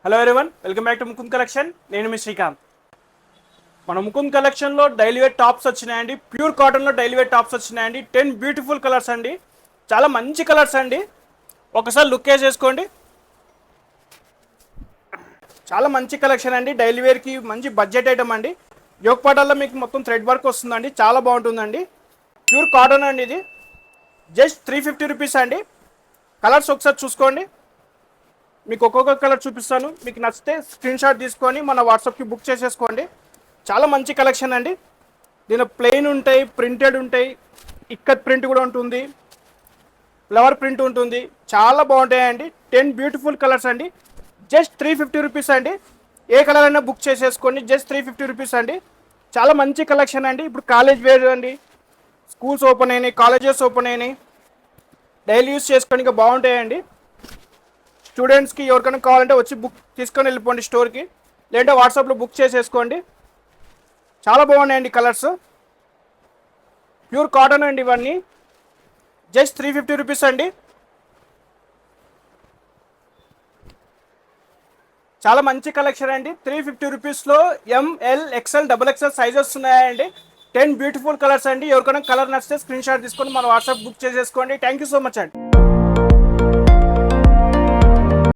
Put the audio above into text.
Hello everyone, welcome back to Mukund collection. నేను మీ శ్రీకాంత్. మన ముకుంద్ కలెక్షన్లో డైలీ వేర్ టాప్స్ వచ్చినాయండి. ప్యూర్ కాటన్లో డైలీ వేర్ టాప్స్ వచ్చినాయండి. 10 బ్యూటిఫుల్ కలర్స్ అండి, చాలా మంచి కలర్స్ అండి. ఒకసారి లుక్ వేసేసుకోండి. చాలా మంచి కలెక్షన్ అండి. డైలీ వేర్కి మంచి బడ్జెట్ ఐటమ్ అండి. యోగ్ పాటాల్లో మీకు మొత్తం థ్రెడ్ వర్క్ వస్తుందండి, చాలా బాగుంటుందండి. ప్యూర్ కాటన్ అండి. ఇది జస్ట్ 350 రూపీస్ అండి. కలర్స్ ఒకసారి చూసుకోండి. మీకు ఒక్కొక్క కలర్ చూపిస్తాను. మీకు నచ్చితే స్క్రీన్ షాట్ తీసుకొని మన వాట్సాప్కి బుక్ చేసేసుకోండి. చాలా మంచి కలెక్షన్ అండి. దీనిలో ప్లెయిన్ ఉంటాయి, ప్రింటెడ్ ఉంటాయి, ఇక్కత్ ప్రింట్ కూడా ఉంటుంది, ఫ్లవర్ ప్రింట్ ఉంటుంది. చాలా బాగుంటాయండి. 10 బ్యూటిఫుల్ కలర్స్ అండి. జస్ట్ 350 రూపీస్ అండి. ఏ కలర్ అయినా బుక్ చేసేసుకోండి. జస్ట్ 350 రూపీస్ అండి. చాలా మంచి కలెక్షన్ అండి. ఇప్పుడు కాలేజ్ వేర్ అండి, స్కూల్స్ ఓపెన్ అయినాయి, కాలేజెస్ ఓపెన్ అయినాయి, డైలీ యూస్ చేసుకోవడానికి బాగుంటాయండి. స్టూడెంట్స్కి ఎవరికైనా కావాలంటే వచ్చి బుక్ తీసుకొని వెళ్ళిపోండి స్టోర్కి, లేదంటే వాట్సాప్లో బుక్ చేసేసుకోండి. చాలా బాగున్నాయండి కలర్స్. ప్యూర్ కాటన్ అండి ఇవన్నీ. జస్ట్ 350 రూపీస్ అండి. చాలా మంచి కలెక్షన్ అండి. 350 రూపీస్లో ఎంఎల్, ఎక్స్ఎల్, XXL సైజెస్ ఉన్నాయండి. 10 బ్యూటిఫుల్ కలర్స్ అండి. ఎవరికైనా కలర్ నచ్చితే స్క్రీన్ షాట్ తీసుకొని మన వాట్సాప్ బుక్ చేసేసుకోండి. థ్యాంక్ యూ సో మచ్ అండి.